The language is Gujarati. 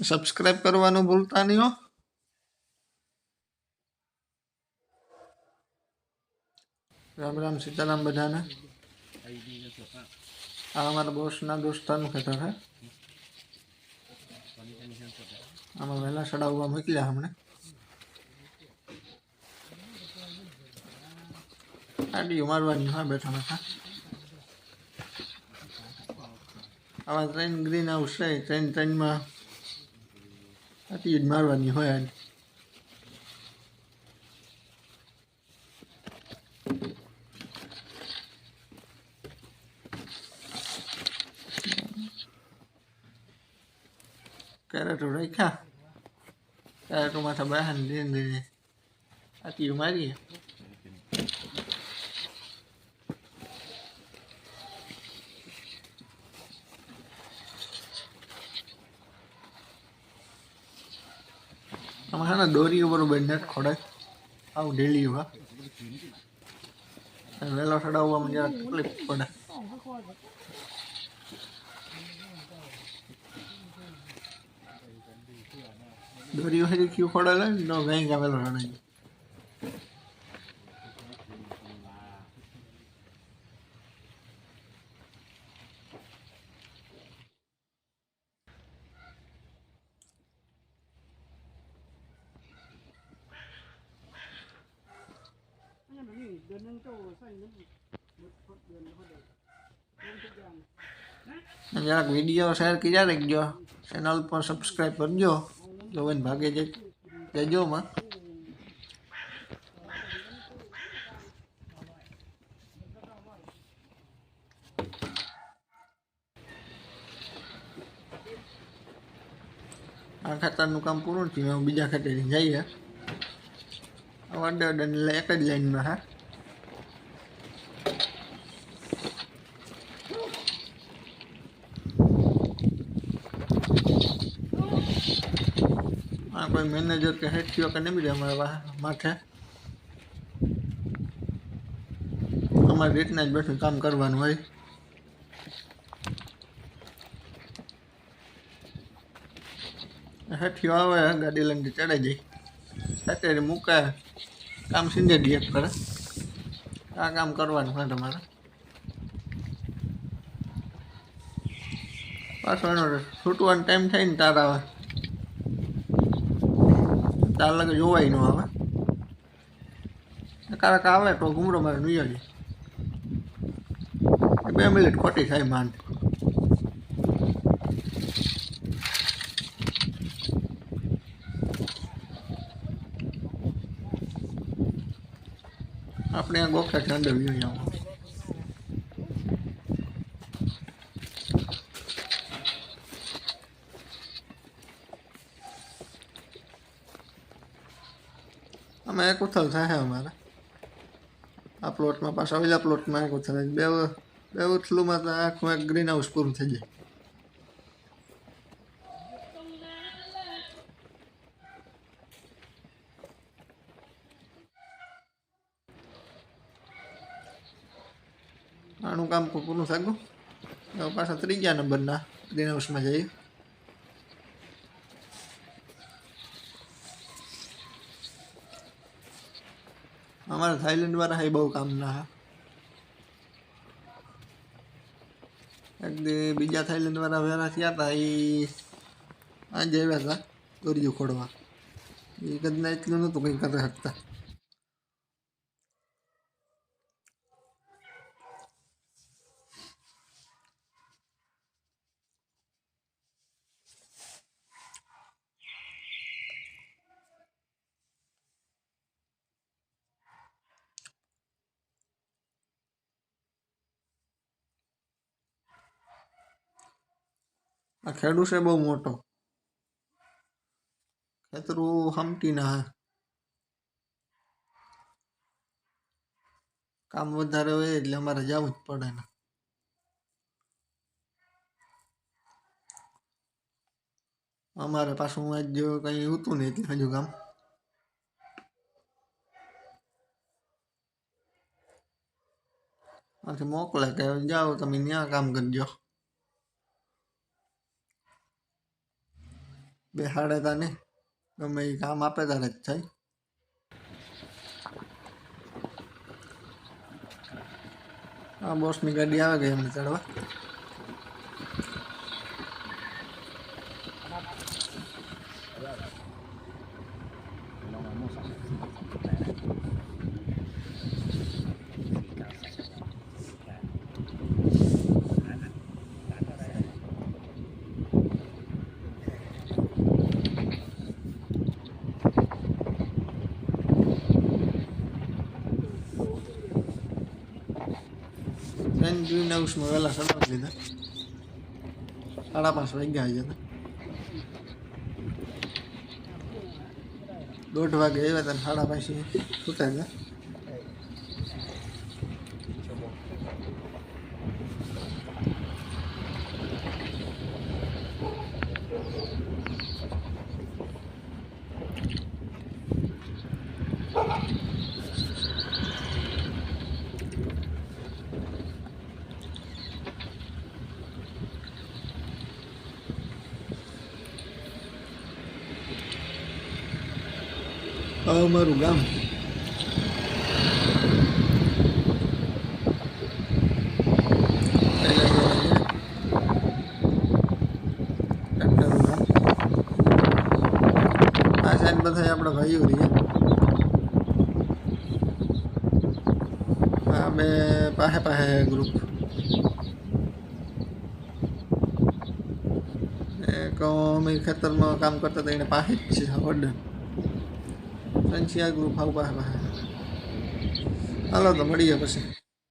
સબસ્ક્રાઇબ કરવાનું ભૂલતા નહીં હો. રામ રામ સીતારામ બધાને. આ અમારા બોસના દોસ્તારનું ખેતર છે. આમાં વહેલા સડાવવા મોકલ્યા હમણે. આડીઓ મારવાની હા બેઠા બેઠા. આવા 3 ગ્રીન હાઉસ છે. 3માં આડી જ મારવાની હોય. આજ કેરેટો રાખ્યા. કેરેટો માથા બહાર ધીરે ધીરે આટીઓ મારીએ. આમાં છે ને દોરીઓ બરોબર નેટ ખોડાય. આવું ઢીલી હોય. વહેલો ચડાવવામાં જરા તકલીફ પડે. દોરીઓ હજી ક્યુ ખોડાય ને તો ગાય કા વહેલો ચડાવી. જરાક વિડીયો શેર કર્યા રાખજો. ચેનલ પર સબસ્ક્રાઈબ કરજો. જોઈને ભાગે જજો માં. આ ખાતરનું કામ પૂરું થયું. હવે બીજા ખાતરે જઈએ. અડે એક જ લાઈનમાં હા. કોઈ મેનેજર કે હેડ થયો કે નહીં બીજા અમારા માથે. અમારી રીતના જ બેઠું કામ કરવાનું હોય. હેઠિયો આવે ગાડી લઈને ચડાઈ જાય. સાથે મૂકાય કામ સીધે જ એક કરે. આ કામ કરવાનું હોય તમારે. પાછો એનો છૂટવાનો ટાઈમ થાય ને તાર આવે. તાર લગે જોવાય ન આવે. કારક આવે તો ઘૂમરો મારે નહીં. 2 મિનિટ ખોટી થાય માંડ. આપણે આ ગોખા અંદર વ્યૂ આવો. અમે એક ઉથલ થાય અમારે આ પ્લોટમાં. પાછા ઓલા પ્લોટમાં એક ઉથલ. બે ઉથલુંમાં તો આખું એક ગ્રીન હાઉસ પૂરું થઈ જાય. આનું કામ પૂરું થાગું. હવે પાછા 3જા નંબરના ગ્રીન હાઉસમાં જઈએ. અમારા થાઈલેન્ડ વાળા હા બહુ કામ ના હા. એક બીજા થાઈલેન્ડ વાળા વેરા થયા હતા. એ આજે આવ્યા હતા દોરીઓ ખોડવા. એ કદના એટલું નહોતું કંઈ કરી શકતા. આ ખેડૂત છે બહુ મોટો. ખેતરું હમટી ના હે. કામ વધારે હોય એટલે અમારે જવું જ પડે ને. અમારે પાછું આજ કંઈ હતું નહીં એટલે હજુ કામ. આથી મોકલે કે જાઓ તમે ત્યાં કામ કરજો. બેહાડે તા ને ગમે એ કામ આપે તારે જ થાય. આ બોસની ગાડી આવે ગઈ એમને ચડવા. ગ્રીન હાઉસમાં વહેલા સડાવી લીધા. 5:30 વાગ્યા હતા. 1:30 વાગે આવ્યા હતા, 5:30 છૂટા ગયા. અમારું ગામ આ સાઈડ બધા આપણા ભાઈઓ રહીએ. આ બે પાસે ગ્રુપ. એક અમે ખેતરમાં કામ કરતા હતા એને પાસે જ છે ઓર્ડર. ગ્રુપ આવું પાસે. હાલો તો મળીએ પછી.